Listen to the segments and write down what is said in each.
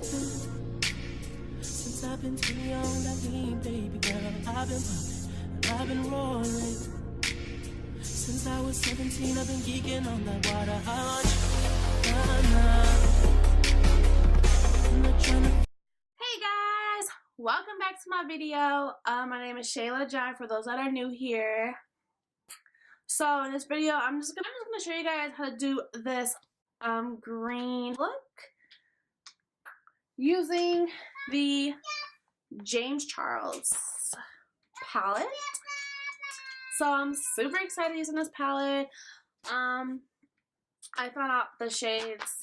Since I've been too young, that lean, baby girl, I've been popping, I've been rolling. Since I was 17, I've been geeking on that water. Hey guys, welcome back to my video. My name is shaylandiaye for those that are new here. So in this video, I'm just gonna show you guys how to do this green look using the James Charles palette. So I'm super excited using this palette. I found out the shades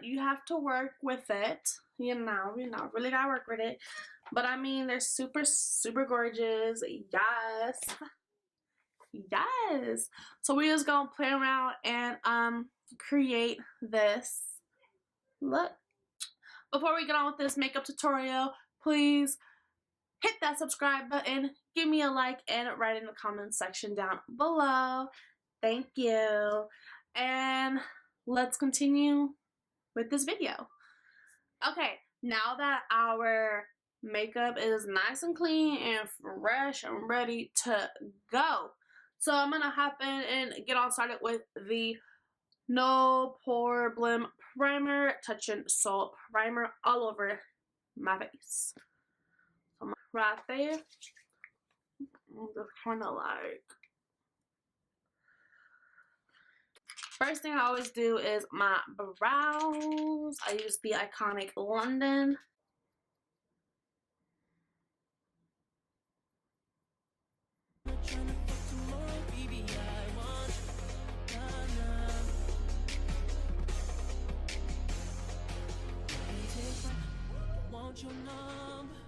you have to work with it. You know, really gotta work with it. But I mean, they're super gorgeous. Yes. So we're just gonna play around and create this look. Before we get on with this makeup tutorial, please hit that subscribe button, give me a like, and write in the comments section down below. Thank you. And let's continue with this video. Okay, now that our makeup is nice and clean and fresh and ready to go, so I'm gonna hop in and get on started with the No Problem Primer, Touch and Soul Primer all over my face. So right there, I'm just kind of like. First thing I always do is my brows. I use the iconic London. Your number,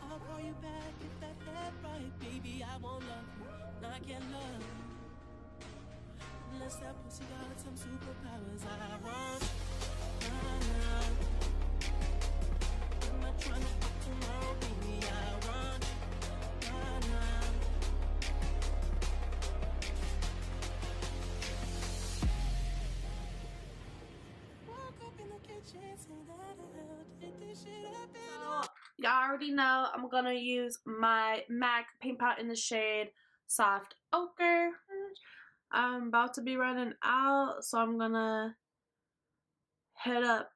I'll call you back if that head right, baby. I won't love you, I can't love you unless that pussy got some superpowers. I want, I'm not trying to fuck tomorrow, baby. I want, woke up in the kitchen, say that I'll take this shit up. Y'all already know I'm gonna use my MAC paint pot in the shade Soft Ochre. I'm about to be running out, so I'm gonna head up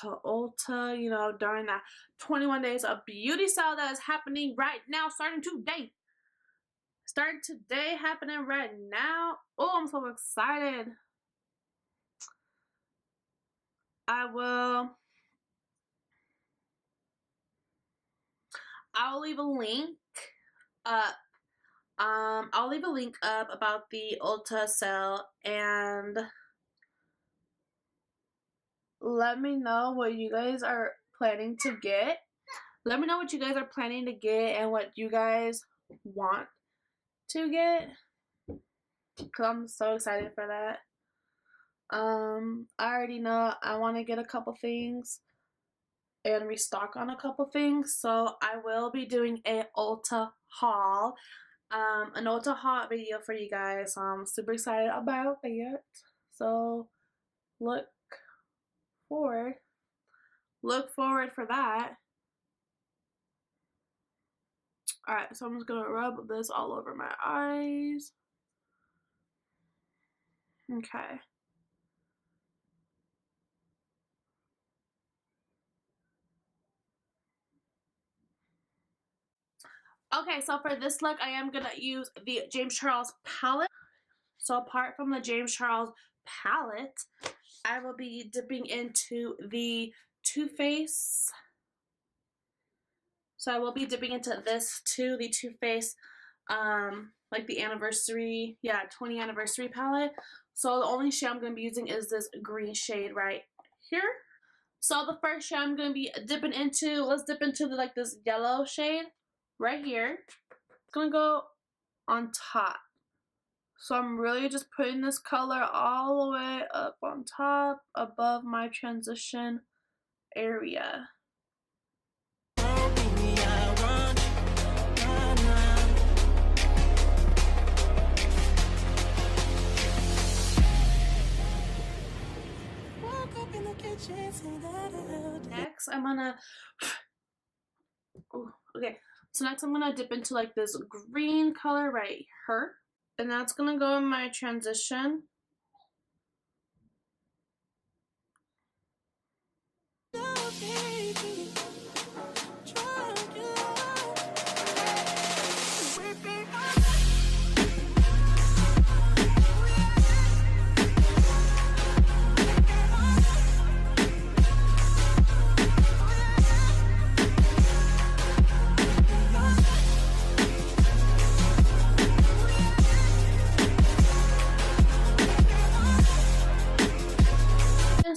to Ulta, you know, during that 21 days of beauty sale that is happening right now, starting today. Happening right now. Oh, I'm so excited. I'll leave a link up. I'll leave a link up about the Ulta sale, and let me know what you guys are planning to get. Let me know what you guys are planning to get and what you guys want to get, because I'm so excited for that. I already know I want to get a couple things and restock on a couple things, so I will be doing a Ulta haul, an Ulta haul video for you guys. So I'm super excited about that, so look forward for that. Alright, so I'm just gonna rub this all over my eyes. Okay. Okay, so for this look, I am gonna use the James Charles palette. So apart from the James Charles palette, I will be dipping into the Too Faced. So I will be dipping into this too, the Too Faced, like the anniversary, 20 anniversary palette. So the only shade I'm gonna be using is this green shade right here. So the first shade I'm gonna be dipping into, let's dip into like this yellow shade right here. It's gonna go on top. So I'm really just putting this color all the way up on top above my transition area. Woke up in the kitchen, say that gonna, ooh, okay, so next I'm gonna dip into like this green color right here. And that's gonna go in my transition.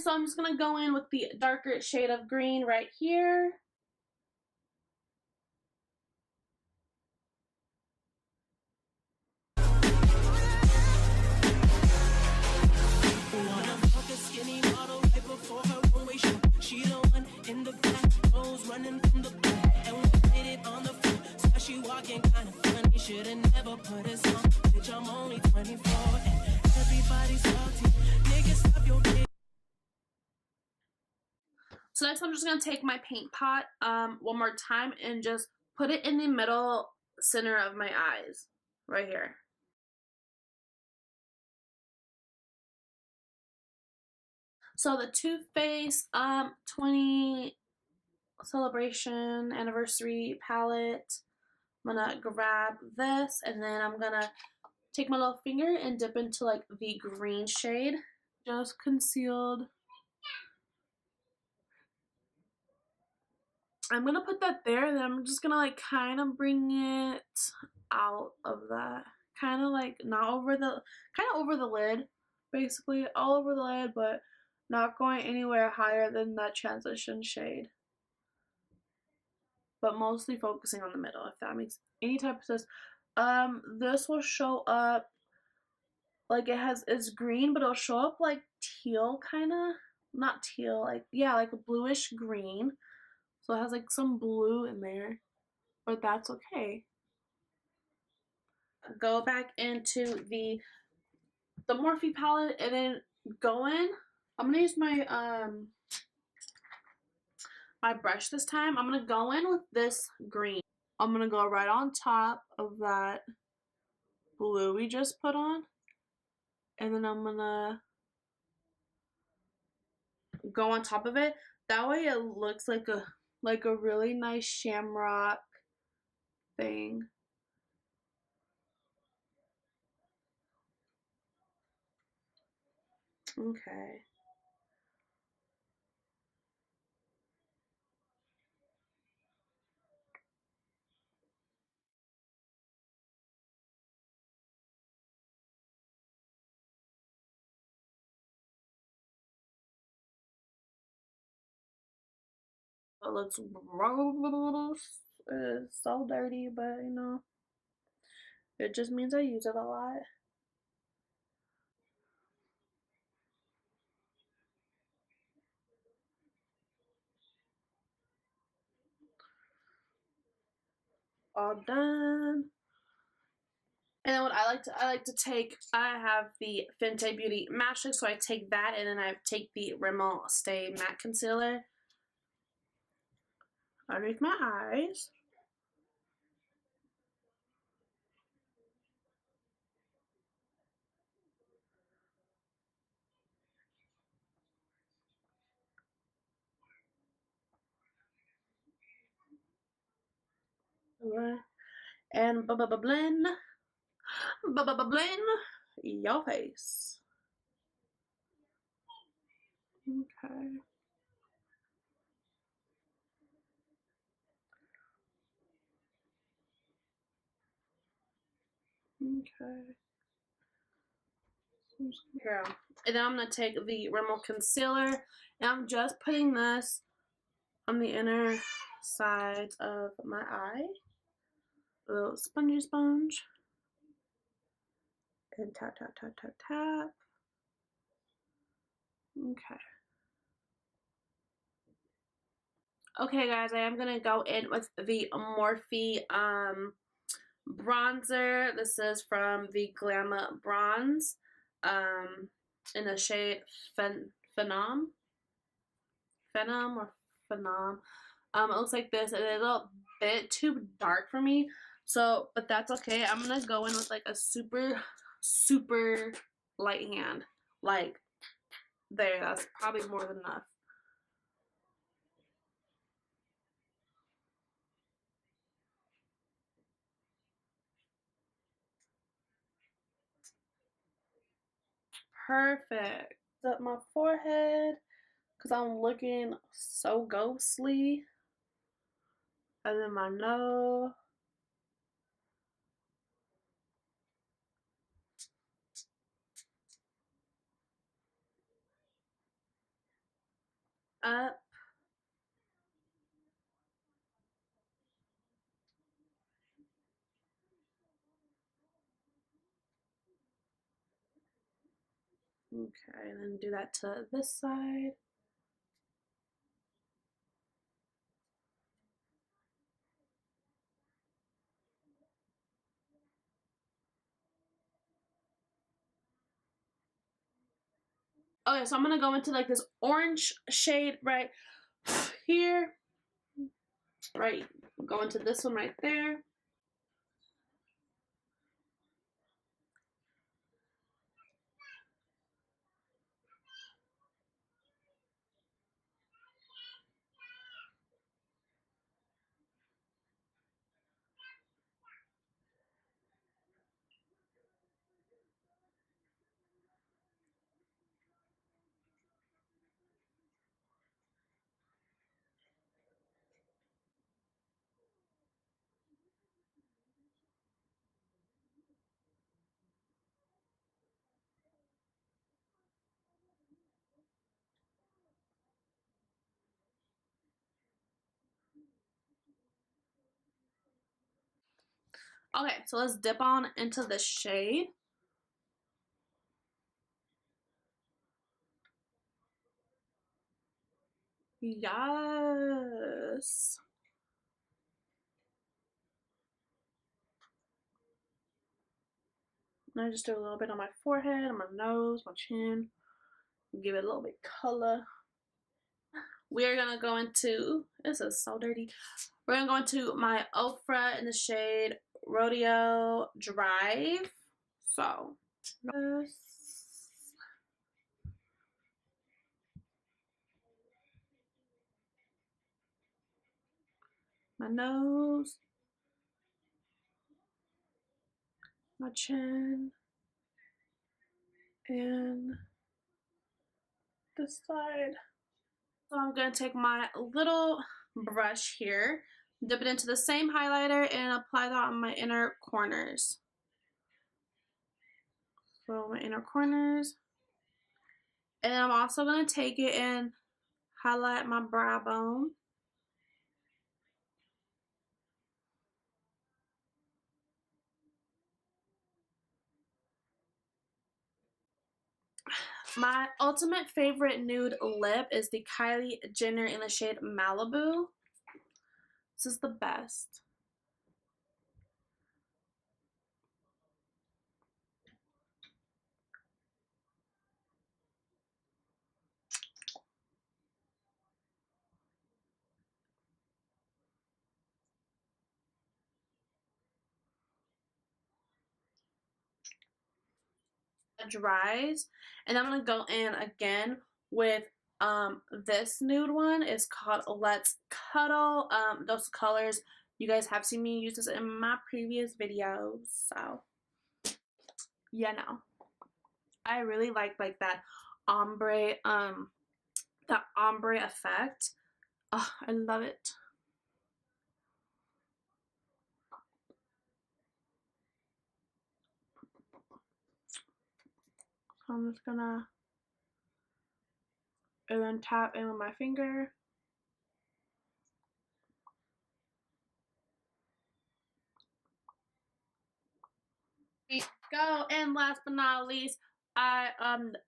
So I'm just gonna go in with the darker shade of green right here. She the one in the back, nose running from the back, and we did it on the floor. So she walking kind of funny, should've never put us on. Bitch, I'm only 24, and everybody's salty. Nigga, stop your bitch. So next I'm just gonna take my paint pot one more time and just put it in the middle center of my eyes, right here. So the Too Faced 20 celebration anniversary palette. I'm gonna grab this and then I'm gonna take my little finger and dip into like the green shade. Just concealed. I'm gonna put that there and then I'm just gonna like kind of bring it out of that. Kind of like not over the, kind of over the lid, basically all over the lid, but not going anywhere higher than that transition shade. But mostly focusing on the middle, if that makes any type of sense. This will show up like it's green, but it'll show up like teal, kind of, not teal, like, yeah, like a bluish green. So it has like some blue in there, but that's okay. Go back into the Morphe palette and then go in. I'm gonna use my my brush this time. I'm gonna go in with this green. I'm gonna go right on top of that blue we just put on, and then I'm gonna go on top of it. That way it looks like a really nice shamrock thing. Okay. It looks gross. It's so dirty, but you know, it just means I use it a lot. All done. And then what I like to take, I have the Fenty Beauty Match Stick, so I take that and then I take the Rimmel Stay Matte Concealer underneath my eyes. And blend, blend your face. Okay. Okay. Girl. And then I'm going to take the Rimmel Concealer, and I'm just putting this on the inner sides of my eye. A little spongy sponge. And tap, tap, tap, tap, tap. Okay. Okay, guys, I am going to go in with the Morphe bronzer. This is from the Glamour Bronze in the shade Phenom or Phenom. It looks like this, and it's a little bit too dark for me. So, but that's okay. I'm gonna go in with like a super, super light hand. Like, there, that's probably more than enough. Perfect. Up my forehead, because I'm looking so ghostly. And then my nose. Up. Okay, and then do that to this side. Okay, so I'm gonna go into like this orange shade right here. Right, go into this one right there. Okay, so let's dip on into the shade. Yes. And I just do a little bit on my forehead, on my nose, my chin. Give it a little bit color. We're gonna go into, this is so dirty. We're gonna go into my Ofra in the shade Rodeo Drive. So, this. My nose, my chin, and this side. So I'm going to take my little brush here, dip it into the same highlighter, and apply that on my inner corners. So my inner corners. And I'm also going to take it and highlight my brow bone. My ultimate favorite nude lip is the Kylie Jenner in the shade Malibu. This is the best. It dries, and I'm going to go in again with this nude one. Is called Let's Cuddle. Those colors, you guys have seen me use this in my previous videos, so yeah, no, I really like that ombre that ombre effect. Oh, I love it. So I'm just gonna and then tap in with my finger. Go. And last but not least, I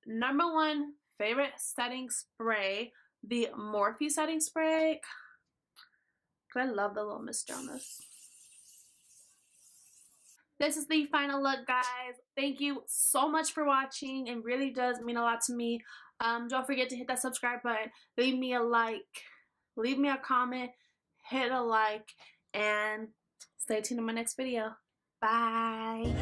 number one favorite setting spray, the Morphe setting spray. I love the little Miss Jonas. This is the final look, guys. Thank you so much for watching. It really does mean a lot to me. Don't forget to hit that subscribe button, leave me a like, leave me a comment, hit a like, and stay tuned in my next video. Bye.